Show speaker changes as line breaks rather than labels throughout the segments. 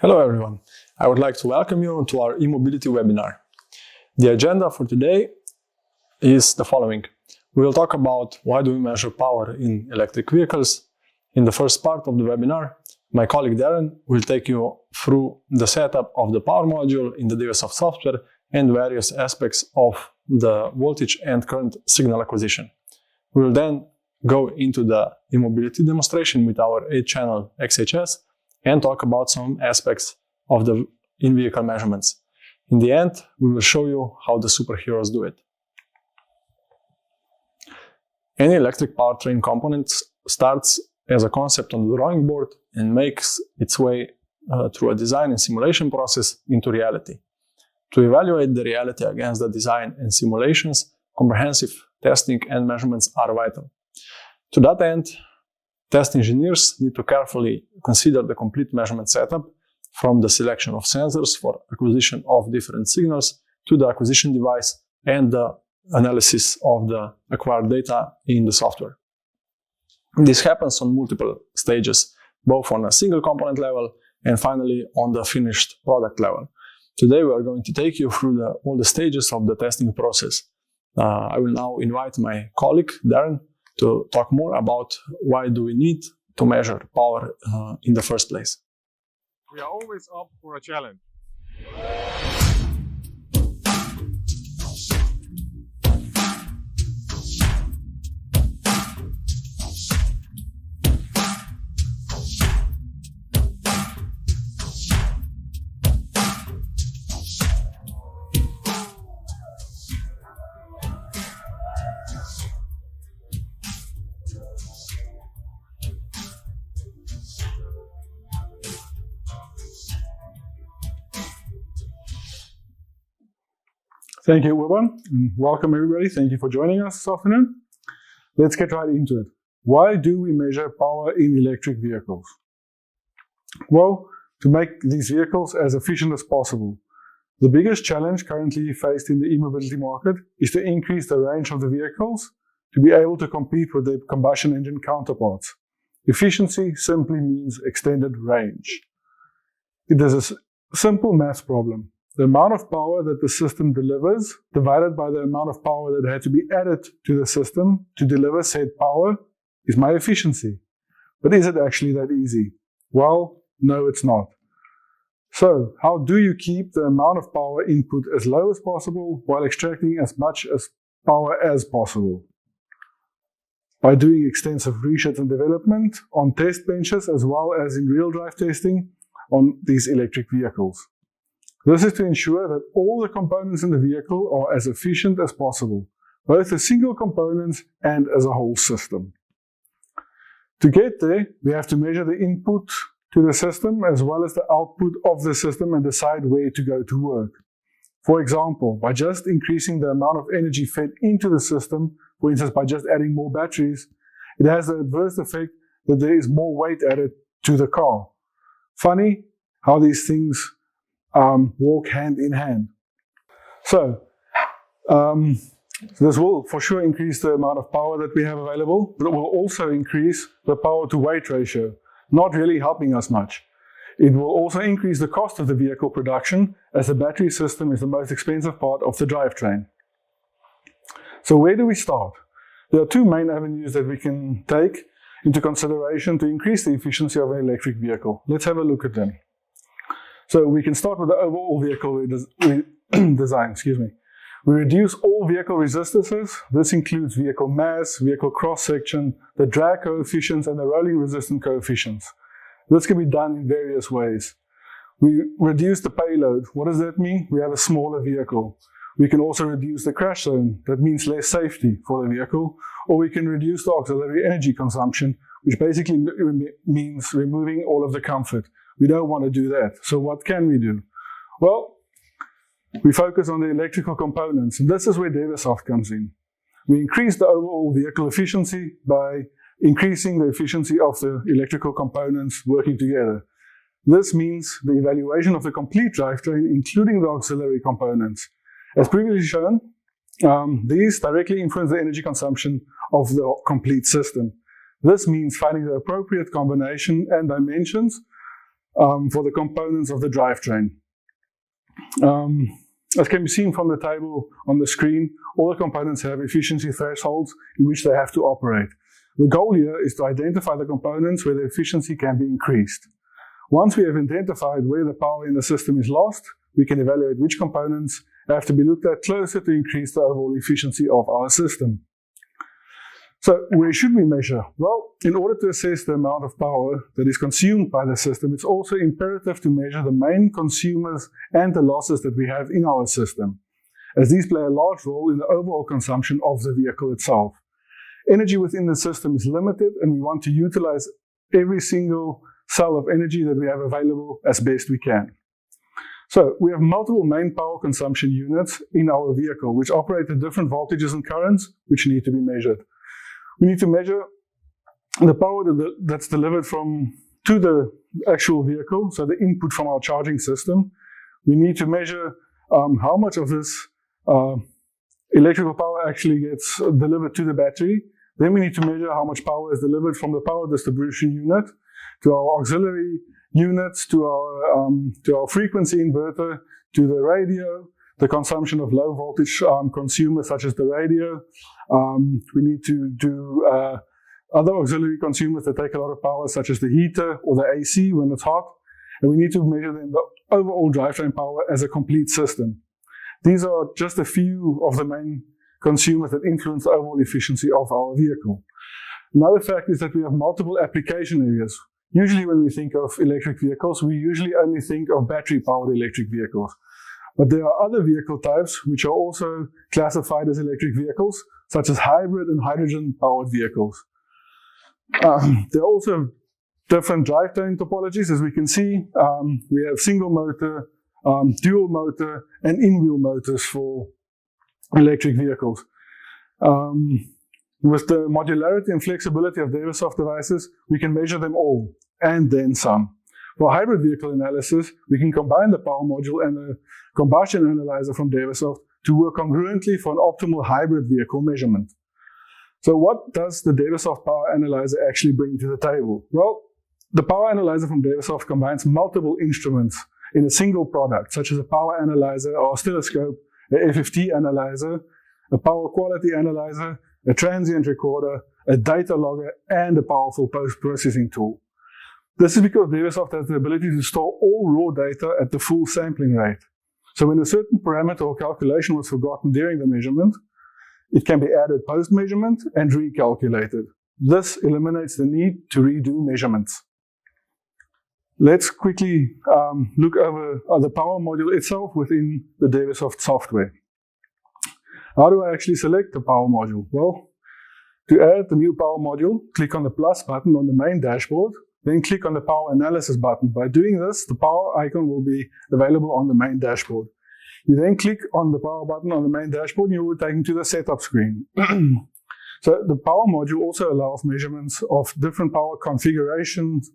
Hello everyone, I would like to welcome you to our e-mobility webinar. The agenda for today is the following. We will talk about why do we measure power in electric vehicles. In the first part of the webinar, my colleague Darren will take you through the setup of the power module in the Dewesoft software and various aspects of the voltage and current signal acquisition. We will then go into the e-mobility demonstration with our 8-channel XHS and talk about some aspects of the in-vehicle measurements. In the end, we will show you how the superheroes do it. Any electric powertrain component starts as a concept on the drawing board and makes its way through a design and simulation process into reality. To evaluate the reality against the design and simulations, comprehensive testing and measurements are vital. To that end, test engineers need to carefully consider the complete measurement setup, from the selection of sensors for acquisition of different signals to the acquisition device and the analysis of the acquired data in the software. This happens on multiple stages, both on a single component level and finally on the finished product level. Today we are going to take you through all the stages of the testing process. I will now invite my colleague Darren to talk more about why do we need to measure power in the first place.
We are always up for a challenge.
Thank you, everyone, and welcome everybody. Thank you for joining us this afternoon. Let's get right into it. Why do we measure power in electric vehicles? Well, to make these vehicles as efficient as possible. The biggest challenge currently faced in the e-mobility market is to increase the range of the vehicles to be able to compete with their combustion engine counterparts. Efficiency simply means extended range. It is a simple math problem. The amount of power that the system delivers divided by the amount of power that had to be added to the system to deliver said power is my efficiency. But is it actually that easy? Well, no, it's not. So, how do you keep the amount of power input as low as possible while extracting as much power as possible? By doing extensive research and development on test benches as well as in real drive testing on these electric vehicles. This is to ensure that all the components in the vehicle are as efficient as possible, both as single components and as a whole system. To get there, we have to measure the input to the system as well as the output of the system and decide where to go to work. For example, by just increasing the amount of energy fed into the system, for instance by just adding more batteries, it has the adverse effect that there is more weight added to the car. Funny how these things walk hand in hand. So, this will for sure increase the amount of power that we have available, but it will also increase the power to weight ratio, not really helping us much. It will also increase the cost of the vehicle production, as the battery system is the most expensive part of the drivetrain. So where do we start? There are two main avenues that we can take into consideration to increase the efficiency of an electric vehicle. Let's have a look at them. So we can start with the overall vehicle design. We reduce all vehicle resistances. This includes vehicle mass, vehicle cross-section, the drag coefficients, and the rolling resistance coefficients. This can be done in various ways. We reduce the payload. What does that mean? We have a smaller vehicle. We can also reduce the crash zone. That means less safety for the vehicle. Or we can reduce the auxiliary energy consumption, which basically means removing all of the comfort. We don't want to do that. So what can we do? Well, we focus on the electrical components. And this is where Dewesoft comes in. We increase the overall vehicle efficiency by increasing the efficiency of the electrical components working together. This means the evaluation of the complete drivetrain, including the auxiliary components. As previously shown, these directly influence the energy consumption of the complete system. This means finding the appropriate combination and dimensions for the components of the drivetrain. As can be seen from the table on the screen, all the components have efficiency thresholds in which they have to operate. The goal here is to identify the components where the efficiency can be increased. Once we have identified where the power in the system is lost, we can evaluate which components have to be looked at closer to increase the overall efficiency of our system. So where should we measure? Well, in order to assess the amount of power that is consumed by the system, it's also imperative to measure the main consumers and the losses that we have in our system, as these play a large role in the overall consumption of the vehicle itself. Energy within the system is limited, and we want to utilize every single cell of energy that we have available as best we can. So we have multiple main power consumption units in our vehicle, which operate at different voltages and currents, which need to be measured. We need to measure the power that's delivered to the actual vehicle, so the input from our charging system. We need to measure how much of this electrical power actually gets delivered to the battery. Then we need to measure how much power is delivered from the power distribution unit to our auxiliary units, to our frequency inverter, to the radio, the consumption of low voltage consumers such as the radio. We need to do other auxiliary consumers that take a lot of power, such as the heater or the AC when it's hot. And we need to measure then the overall drivetrain power as a complete system. These are just a few of the main consumers that influence the overall efficiency of our vehicle. Another fact is that we have multiple application areas. Usually when we think of electric vehicles, we usually only think of battery-powered electric vehicles. But there are other vehicle types which are also classified as electric vehicles, such as hybrid and hydrogen-powered vehicles. There are also different drivetrain topologies, as we can see. We have single motor, dual motor, and in-wheel motors for electric vehicles. With the modularity and flexibility of Dewesoft devices, we can measure them all, and then some. For hybrid vehicle analysis, we can combine the power module and the combustion analyzer from Dewesoft to work congruently for an optimal hybrid vehicle measurement. So what does the Dewesoft Power Analyzer actually bring to the table? Well, the Power Analyzer from Dewesoft combines multiple instruments in a single product, such as a power analyzer or oscilloscope, a FFT analyzer, a power quality analyzer, a transient recorder, a data logger, and a powerful post-processing tool. This is because Dewesoft has the ability to store all raw data at the full sampling rate. So when a certain parameter or calculation was forgotten during the measurement, it can be added post-measurement and recalculated. This eliminates the need to redo measurements. Let's quickly look over the power module itself within the Dewesoft software. How do I actually select the power module? Well, to add the new power module, click on the plus button on the main dashboard, then click on the power analysis button. By doing this, the power icon will be available on the main dashboard. You then click on the power button on the main dashboard and you will be taken to the setup screen. So the power module also allows measurements of different power configurations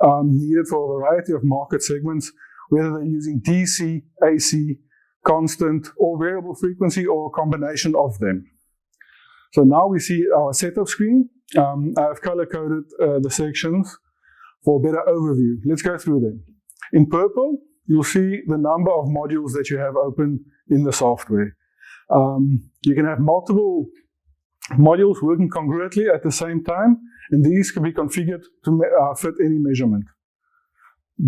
needed for a variety of market segments, whether they're using DC, AC, constant, or variable frequency, or a combination of them. So now we see our setup screen. I've color-coded the sections for a better overview. Let's go through them. In purple, you'll see the number of modules that you have open in the software. You can have multiple modules working congruently at the same time, and these can be configured to fit any measurement.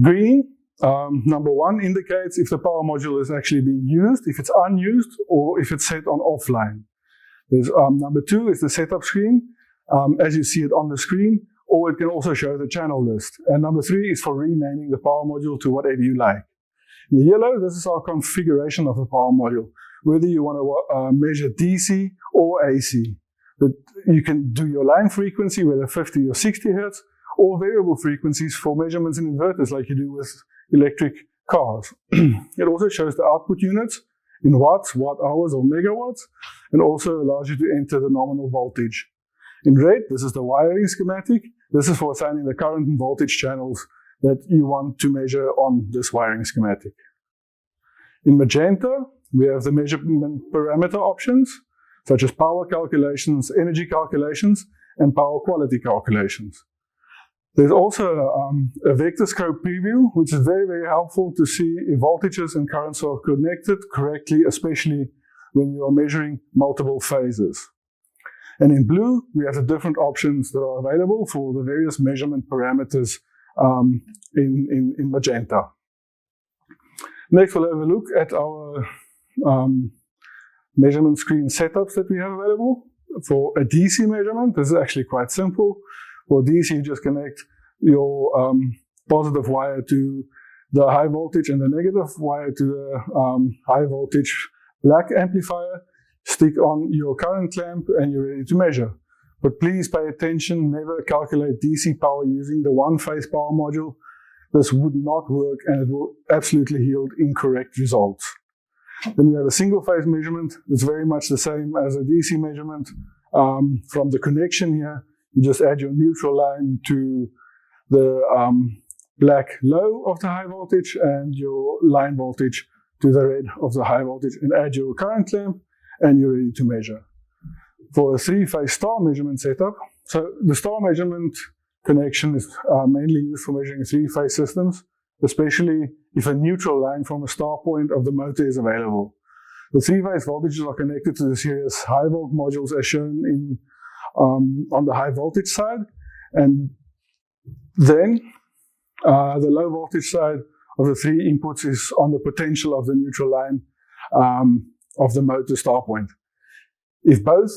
Green, number one, indicates if the power module is actually being used, if it's unused, or if it's set on offline. There's, number two is the setup screen, as you see it on the screen, or it can also show the channel list. And number three is for renaming the power module to whatever you like. In the yellow, this is our configuration of the power module, whether you want to measure DC or AC. But you can do your line frequency, whether 50 or 60 hertz, or variable frequencies for measurements in inverters like you do with electric cars. It also shows the output units in watts, watt hours, or megawatts, and also allows you to enter the nominal voltage. In red, this is the wiring schematic. This is for assigning the current and voltage channels that you want to measure on this wiring schematic. In magenta, we have the measurement parameter options, such as power calculations, energy calculations, and power quality calculations. There's also a vector scope preview, which is very, very helpful to see if voltages and currents are connected correctly, especially when you are measuring multiple phases. And in blue, we have the different options that are available for the various measurement parameters in magenta. Next, we'll have a look at our measurement screen setups that we have available. For a DC measurement, this is actually quite simple. For DC, you just connect your positive wire to the high voltage and the negative wire to the high voltage black amplifier, stick on your current clamp, and you're ready to measure. But please pay attention, never calculate DC power using the one-phase power module. This would not work and it will absolutely yield incorrect results. Then we have a single-phase measurement. It's very much the same as a DC measurement. From the connection here, you just add your neutral line to the black low of the high voltage and your line voltage to the red of the high voltage, and add your current clamp, and you're ready to measure. For a three-phase star measurement setup, so the star measurement connection is mainly used for measuring three-phase systems, especially if a neutral line from a star point of the motor is available. The three-phase voltages are connected to the series high volt modules as shown in on the high voltage side, and then the low voltage side of the three inputs is on the potential of the neutral line of the motor star point. If both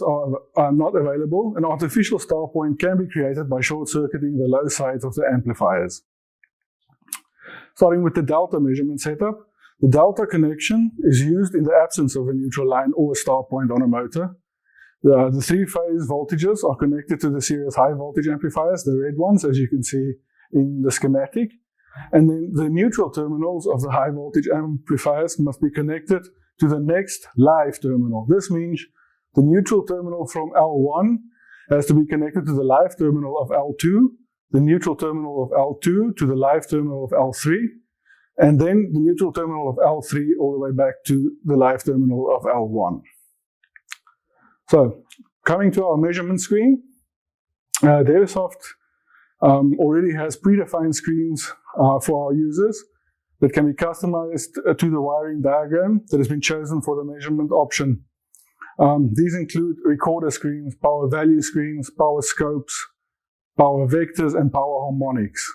are not available, an artificial star point can be created by short-circuiting the low sides of the amplifiers. Starting with the delta measurement setup, the delta connection is used in the absence of a neutral line or a star point on a motor. The three-phase voltages are connected to the series high voltage amplifiers, the red ones, as you can see in the schematic. And then the neutral terminals of the high voltage amplifiers must be connected to the next live terminal. This means the neutral terminal from L1 has to be connected to the live terminal of L2, the neutral terminal of L2 to the live terminal of L3, and then the neutral terminal of L3 all the way back to the live terminal of L1. So, coming to our measurement screen, Dewesoft already has predefined screens for our users that can be customized to the wiring diagram that has been chosen for the measurement option. These include recorder screens, power value screens, power scopes, power vectors, and power harmonics.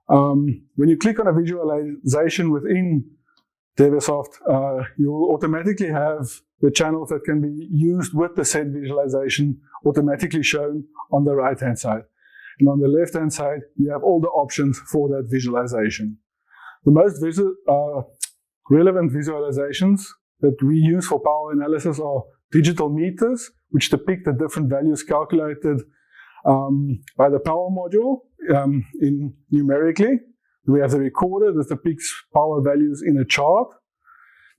When you click on a visualization within Dewesoft, you will automatically have the channels that can be used with the set visualization automatically shown on the right-hand side. And on the left-hand side, you have all the options for that visualization. The most relevant visualizations that we use for power analysis are digital meters, which depict the different values calculated by the power module numerically. We have the recorder that depicts power values in a chart.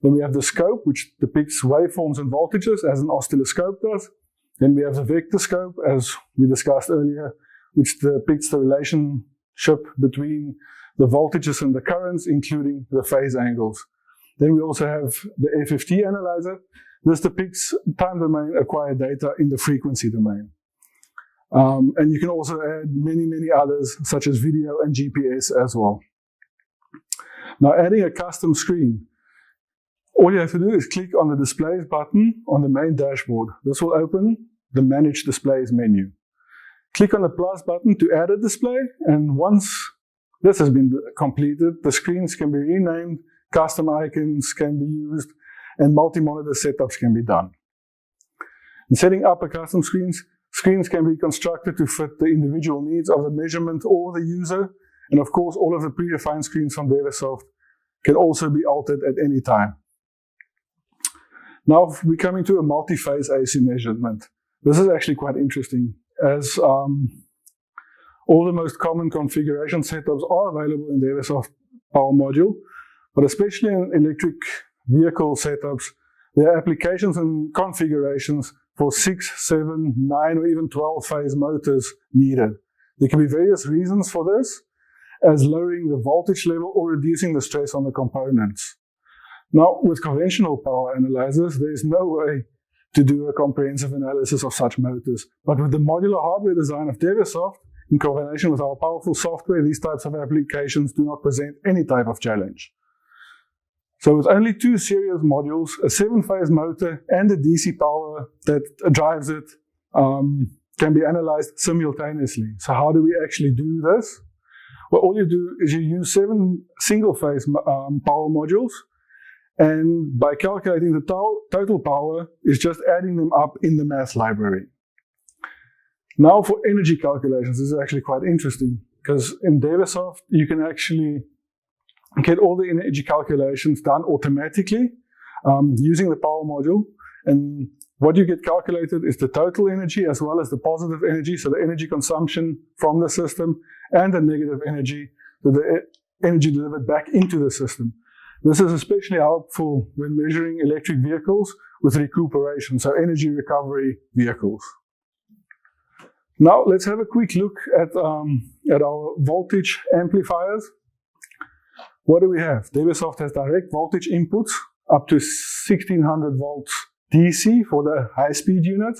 Then we have the scope, which depicts waveforms and voltages as an oscilloscope does. Then we have the vector scope, as we discussed earlier, which depicts the relationship between the voltages and the currents, including the phase angles. Then we also have the FFT analyzer. This depicts time domain acquired data in the frequency domain. And you can also add many, many others, such as video and GPS as well. Now, adding a custom screen. All you have to do is click on the Displays button on the main dashboard. This will open the Manage Displays menu. Click on the plus button to add a display, and once this has been completed, the screens can be renamed, custom icons can be used, and multi-monitor setups can be done. In setting up a custom screens can be constructed to fit the individual needs of the measurement or the user, and of course all of the predefined screens from Dewesoft can also be altered at any time. Now we're coming to a multi-phase AC measurement. This is actually quite interesting, as all the most common configuration setups are available in Dewesoft Power Module, but especially in electric vehicle setups, there are applications and configurations for 6, 7, 9, or even 12 phase motors needed. There can be various reasons for this, as lowering the voltage level or reducing the stress on the components. Now, with conventional power analyzers, there is no way to do a comprehensive analysis of such motors, but with the modular hardware design of Dewesoft, in combination with our powerful software, these types of applications do not present any type of challenge. So with only 2 series modules, a 7-phase motor, and the DC power that drives it can be analyzed simultaneously. So how do we actually do this? Well, all you do is you use 7 single-phase power modules, and by calculating the total power is just adding them up in the math library. Now for energy calculations, this is actually quite interesting, because in Dewesoft you can actually get all the energy calculations done automatically using the power module, and what you get calculated is the total energy as well as the positive energy, so the energy consumption from the system, and the negative energy, so the energy delivered back into the system. This is especially helpful when measuring electric vehicles with recuperation, so energy recovery vehicles. Now let's have a quick look at our voltage amplifiers. What do we have? Dewesoft has direct voltage inputs up to 1600 volts DC for the high-speed unit,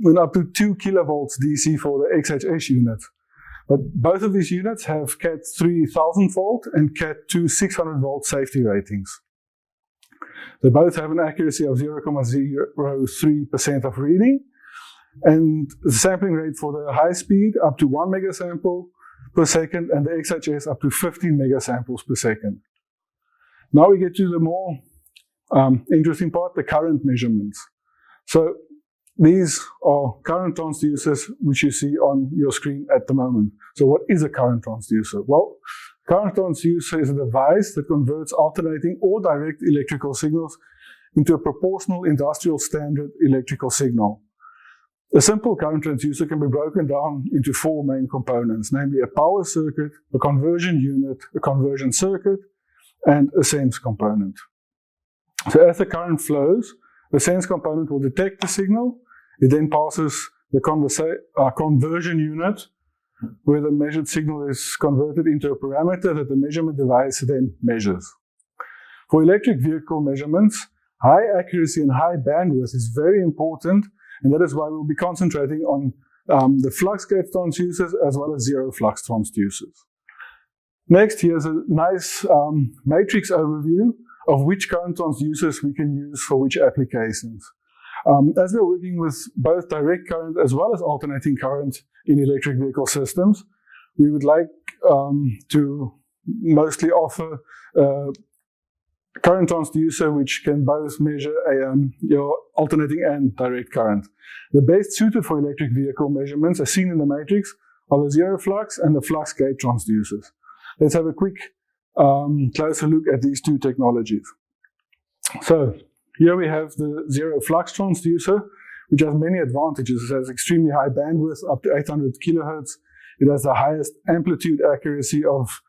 and up to 2 kilovolts DC for the XHS unit. But both of these units have Cat 3000 volt and Cat 2 600 volt safety ratings. They both have an accuracy of 0.03% of reading, and the sampling rate for the high speed up to 1 megasample per second, and the XHS up to 15 megasamples per second. Now we get to the more interesting part, the current measurements. So these are current transducers which you see on your screen at the moment. So what is a current transducer? Well, current transducer is a device that converts alternating or direct electrical signals into a proportional industrial standard electrical signal. A simple current transducer can be broken down into 4 main components, namely a power circuit, a conversion unit, a conversion circuit, and a sense component. So as the current flows, the sense component will detect the signal. It then passes the conversion unit, where the measured signal is converted into a parameter that the measurement device then measures. For electric vehicle measurements, high accuracy and high bandwidth is very important, and that is why we'll be concentrating on the flux gate transducers as well as zero flux transducers. Next, here's a nice matrix overview of which current transducers we can use for which applications. As we're working with both direct current as well as alternating current in electric vehicle systems, we would like to mostly offer current transducer which can both measure your alternating and direct current. The best suited for electric vehicle measurements, as seen in the matrix, are the zero flux and the flux gate transducers. Let's have a quick closer look at these 2 technologies. So here we have the zero flux transducer, which has many advantages. It has extremely high bandwidth, up to 800 kilohertz. It has the highest amplitude accuracy of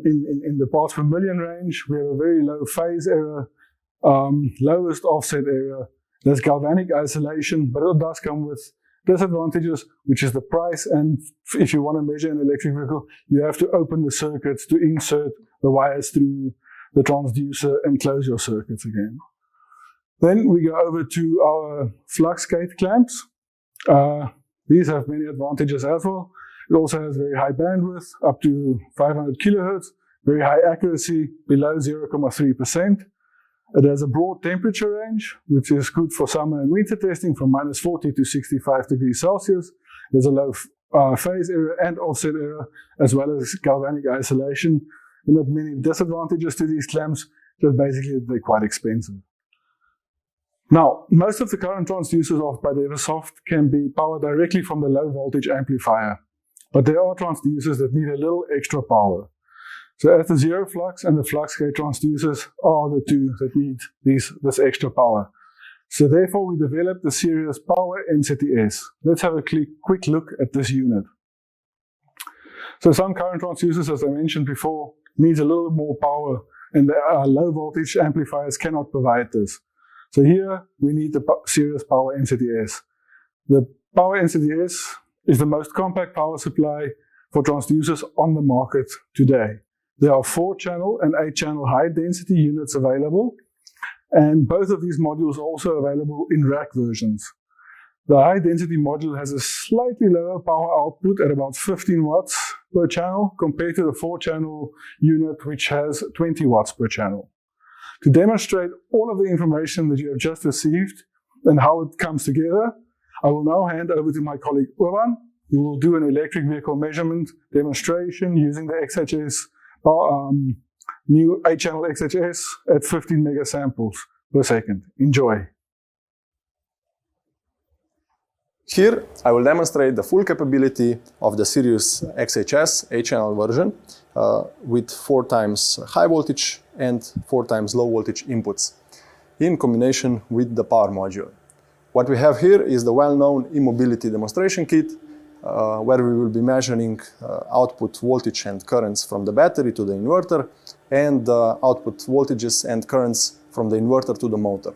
in the parts per million range. We have a very low phase error, lowest offset error. There's galvanic isolation, but it does come with disadvantages, which is the price, and if you want to measure an electric vehicle, you have to open the circuits to insert the wires through the transducer and close your circuits again. Then we go over to our flux gate clamps. These have many advantages as well. It also has very high bandwidth, up to 500 kilohertz, very high accuracy, below 0.3%. It has a broad temperature range, which is good for summer and winter testing, from -40 to 65 degrees Celsius. There's a low phase error and offset error, as well as galvanic isolation. There are not many disadvantages to these clamps, just basically they're quite expensive. Now, most of the current transducers offered by Dewesoft can be powered directly from the low voltage amplifier, but there are transducers that need a little extra power. So as the zero flux and the flux gate transducers are the 2 that need this extra power. So therefore we developed the series Power MZTS. Let's have a quick look at this unit. So some current transducers, as I mentioned before, needs a little more power, and the low voltage amplifiers cannot provide this. So here we need the series Power MZTS. The Power MZTS is the most compact power supply for transducers on the market today. There are 4-channel and 8-channel high-density units available, and both of these modules are also available in rack versions. The high-density module has a slightly lower power output at about 15 watts per channel compared to the 4-channel unit, which has 20 watts per channel. To demonstrate all of the information that you have just received and how it comes together, I will now hand over to my colleague Urban, who will do an electric vehicle measurement demonstration using the XHS, new 8-channel XHS at 15 megasamples per second. Enjoy.
Here, I will demonstrate the full capability of the Sirius XHS 8-channel version with 4 times high voltage and 4 times low voltage inputs in combination with the power module. What we have here is the well-known e-mobility demonstration kit where we will be measuring output voltage and currents from the battery to the inverter and output voltages and currents from the inverter to the motor.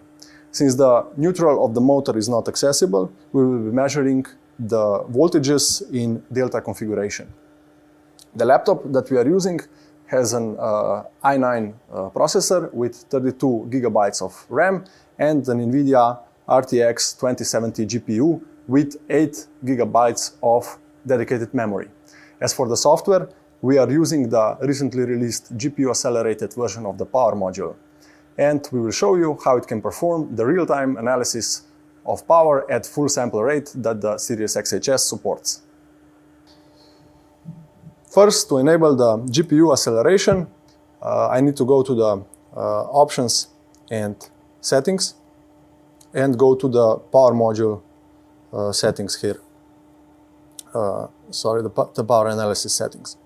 Since the neutral of the motor is not accessible, we will be measuring the voltages in delta configuration. The laptop that we are using has an i9 processor with 32 gigabytes of RAM and an NVIDIA RTX 2070 GPU with 8 gigabytes of dedicated memory. As for the software, we are using the recently released GPU-accelerated version of the power module. And we will show you how it can perform the real-time analysis of power at full sample rate that the Sirius XHS supports. First, to enable the GPU acceleration, I need to go to the options and settings and go to the power module settings here. The power analysis settings.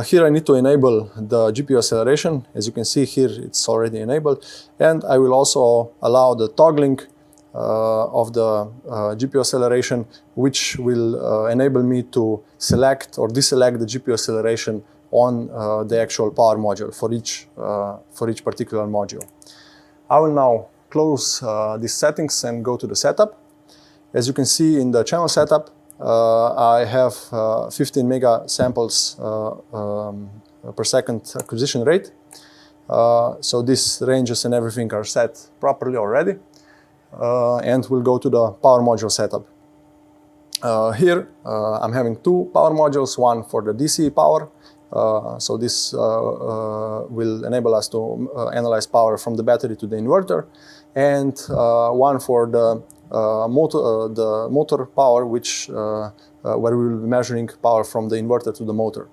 Here I need to enable the GPU acceleration. As you can see here, it's already enabled. And I will also allow the toggling of the GPU acceleration, which will enable me to select or deselect the GPU acceleration on the actual power module for each particular module. I will now close these settings and go to the setup. As you can see in the channel setup, I have 15 mega samples per second acquisition rate. So these ranges and everything are set properly already. And we'll go to the power module setup. Here I'm having 2 power modules, one for the DC power. So this will enable us to analyze power from the battery to the inverter, and one for the motor power, which where we will be measuring power from the inverter to the motor.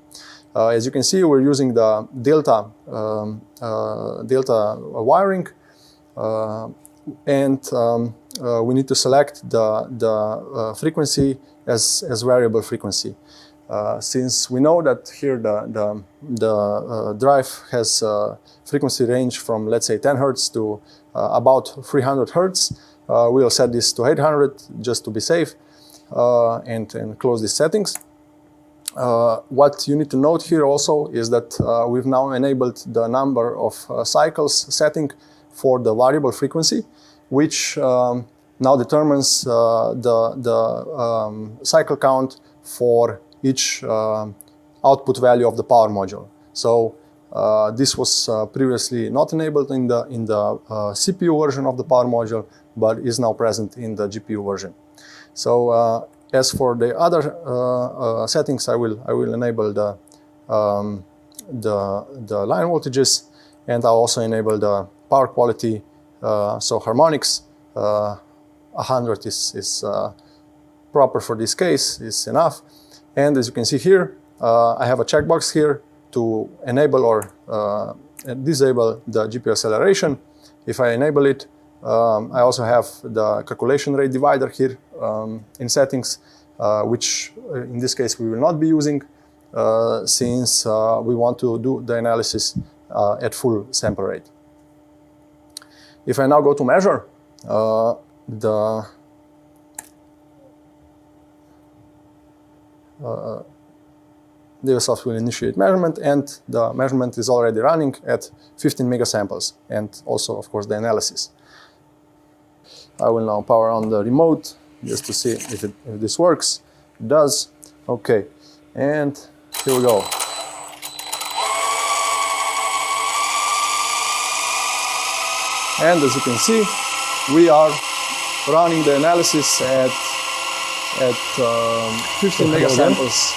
As you can see, we're using the delta wiring, and we need to select the frequency as variable frequency. Since we know that here the drive has a frequency range from, let's say, 10 Hertz to about 300 Hertz, we'll set this to 800 just to be safe, and close these settings. What you need to note here also is that we've now enabled the number of cycles setting for the variable frequency, which now determines the cycle count for each output value of the power module. So this was previously not enabled in the CPU version of the power module, but is now present in the GPU version. So as for the other settings, I will enable the line voltages, and I'll also enable the power quality. So harmonics, 100 is proper for this case, is enough. And as you can see here, I have a checkbox here to enable or disable the GPU acceleration. If I enable it, I also have the calculation rate divider here in settings, which in this case we will not be using since we want to do the analysis at full sample rate. If I now go to measure, Dewesoft will initiate measurement, and the measurement is already running at 15 megasamples, and also, of course, the analysis. I will now power on the remote just to see if this works. It does. Okay, and here we go. And as you can see, we are running the analysis at 15 megasamples.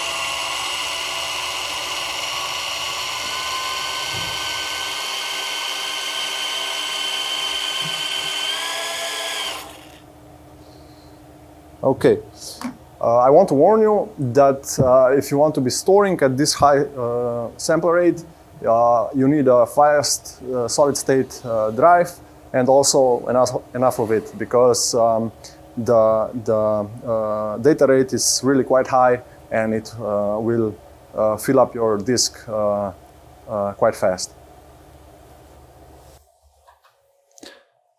Okay, I want to warn you that if you want to be storing at this high sample rate, you need a fast solid-state drive and also enough of it, because the data rate is really quite high and it will fill up your disk quite fast.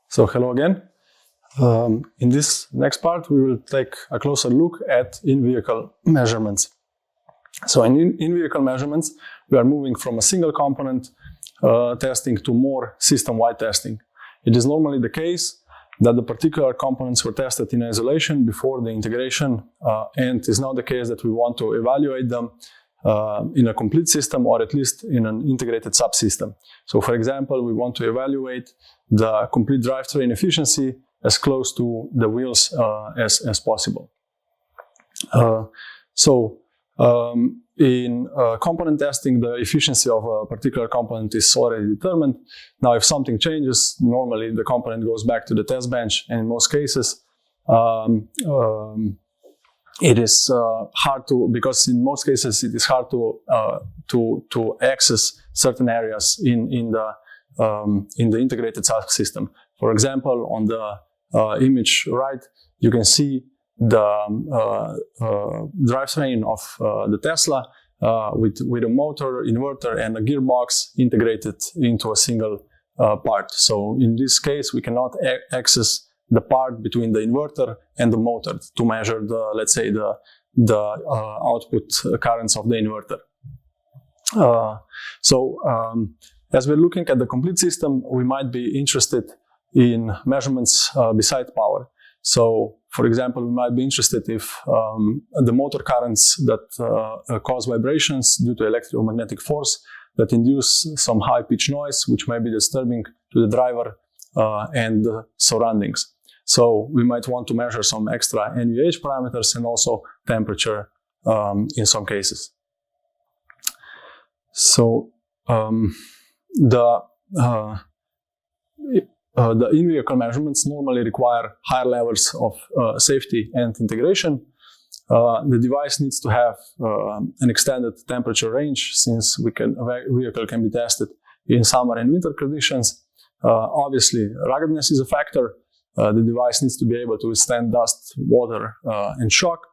So hello again. In this next part, we will take a closer look at in-vehicle measurements. So in in-vehicle measurements, we are moving from a single component testing to more system-wide testing. It is normally the case that the particular components were tested in isolation before the integration, and it is now the case that we want to evaluate them in a complete system, or at least in an integrated subsystem. So for example, we want to evaluate the complete drivetrain efficiency as close to the wheels as possible. In component testing, the efficiency of a particular component is already determined. Now, if something changes, normally the component goes back to the test bench, and in most cases, it is hard to, because in most cases it is hard to access certain areas in the integrated subsystem. For example, on the image right, you can see the drivetrain of the Tesla with a motor, inverter, and a gearbox integrated into a single part. So in this case, we cannot access the part between the inverter and the motor to measure the, let's say, the output currents of the inverter. As we're looking at the complete system, we might be interested in measurements beside power. So, for example, we might be interested if the motor currents that cause vibrations due to electromagnetic force that induce some high-pitched noise, which may be disturbing to the driver and the surroundings. So we might want to measure some extra NVH parameters and also temperature in some cases. So the in-vehicle measurements normally require higher levels of safety and integration. The device needs to have an extended temperature range, since a vehicle can be tested in summer and winter conditions. Obviously, ruggedness is a factor. The device needs to be able to withstand dust, water, and shock.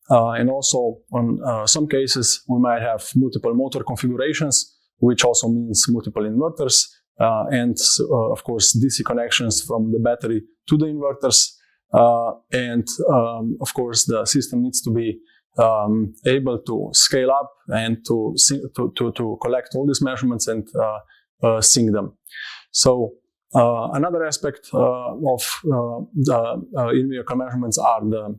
And also, on some cases, we might have multiple motor configurations, which also means multiple inverters. And of course, DC connections from the battery to the inverters. And of course, the system needs to be able to scale up and to collect all these measurements and sync them. So another aspect of the in-vehicle measurements are the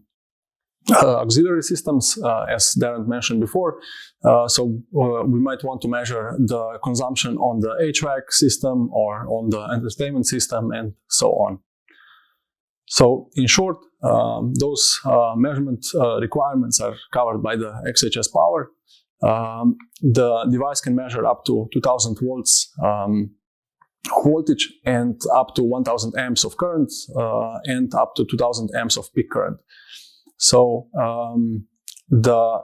auxiliary systems, as Darren mentioned before. We might want to measure the consumption on the HVAC system or on the entertainment system and so on. So in short, those measurement requirements are covered by the XHS Power. The device can measure up to 2000 volts voltage and up to 1000 amps of current and up to 2000 amps of peak current. So the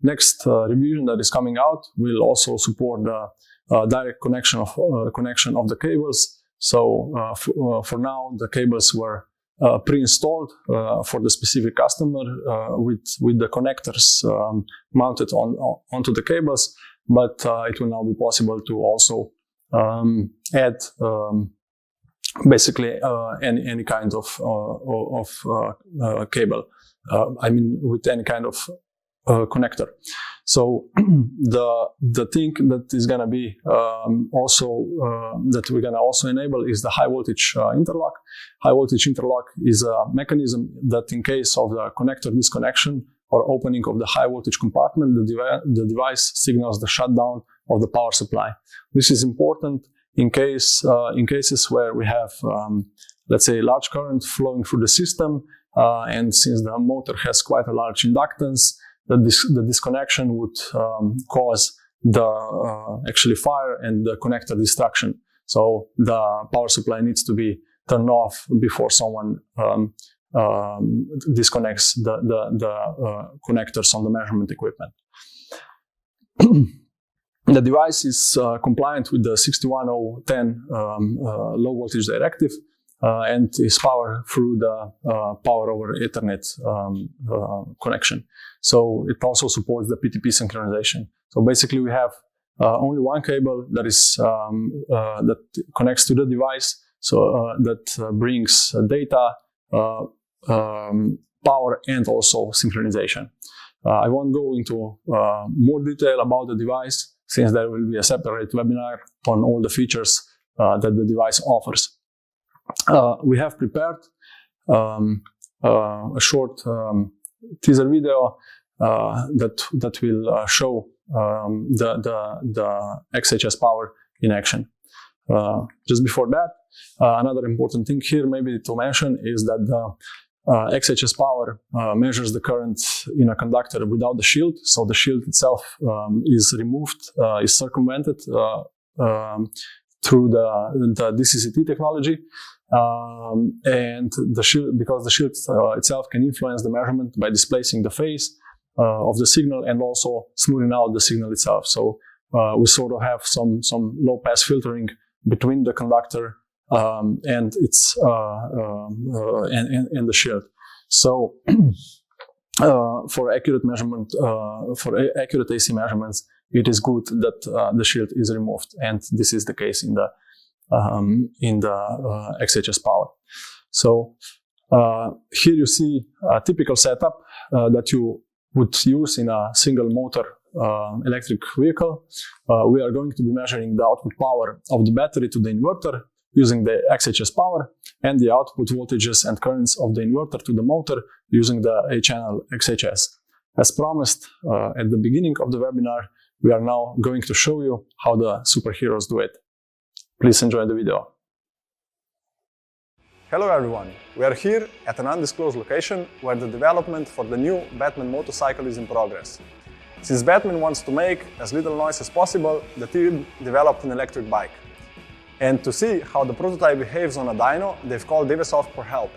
next revision that is coming out will also support the direct connection of the cables. So for now, the cables were pre-installed for the specific customer with the connectors mounted onto the cables, but it will now be possible to also add basically any kind of cable. With any kind of connector. So the thing that is going to be that we're going to also enable is the high voltage interlock. High voltage interlock is a mechanism that, in case of the connector disconnection or opening of the high voltage compartment, the device signals the shutdown of the power supply. This is important in cases where we have let's say, large current flowing through the system, and since the motor has quite a large inductance, the disconnection would cause the actually fire and the connector destruction. So the power supply needs to be turned off before someone disconnects the connectors on the measurement equipment. The device is compliant with the 61010 low voltage directive and is powered through the power over Ethernet connection. So it also supports the PTP synchronization. So basically we have only one cable that is that connects to the device, so that brings data, power, and also synchronization. I won't go into more detail about the device, since there will be a separate webinar on all the features that the device offers. We have prepared a short teaser video that will show the XHS power in action. Just before that, another important thing here maybe to mention is that the XHS power measures the current in a conductor without the shield. So the shield itself is removed, is circumvented through the DCCT technology. And the shield, because the shield itself can influence the measurement by displacing the phase of the signal and also smoothing out the signal itself. So we sort of have some low pass filtering between the conductor and its and the shield. So for accurate measurement, for accurate AC measurements, it is good that the shield is removed, and this is the case in the XHS power. So here you see a typical setup that you would use in a single motor electric vehicle. We are going to be measuring the output power of the battery to the inverter using the XHS power, and the output voltages and currents of the inverter to the motor using the A-channel XHS. As promised at the beginning of the webinar, we are now going to show you how the superheroes do it. Please enjoy the video.
Hello everyone, we are here at an undisclosed location where the development for the new Batman motorcycle is in progress. Since Batman wants to make as little noise as possible, the team developed an electric bike. And to see how the prototype behaves on a dyno, they've called Dewesoft for help.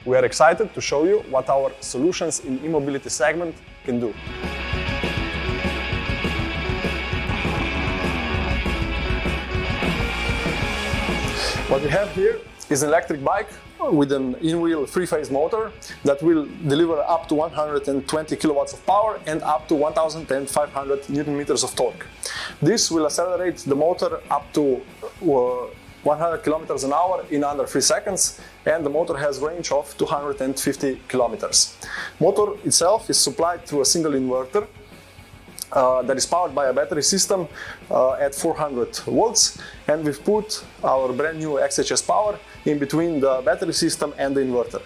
We are excited to show you what our solutions in e-mobility segment can do. What we have here is an electric bike with an in-wheel three-phase motor that will deliver up to 120 kilowatts of power and up to 1,500 Newton meters of torque. This will accelerate the motor up to 100 kilometers an hour in under 3 seconds, and the motor has range of 250 kilometers. Motor itself is supplied through a single inverter that is powered by a battery system at 400 volts, and we've put our brand new XHS power in between the battery system and the inverter.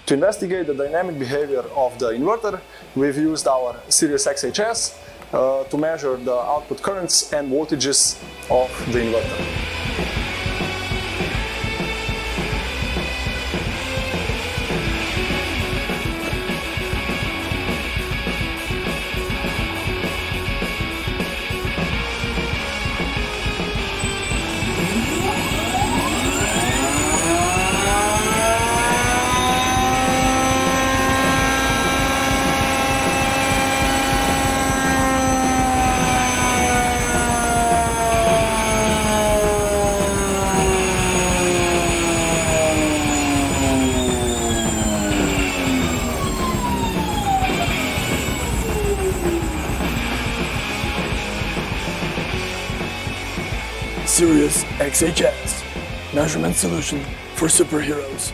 To investigate the dynamic behavior of the inverter, we've used our series XHS to measure the output currents and voltages of the inverter.
Serious XHS, measurement solution for superheroes.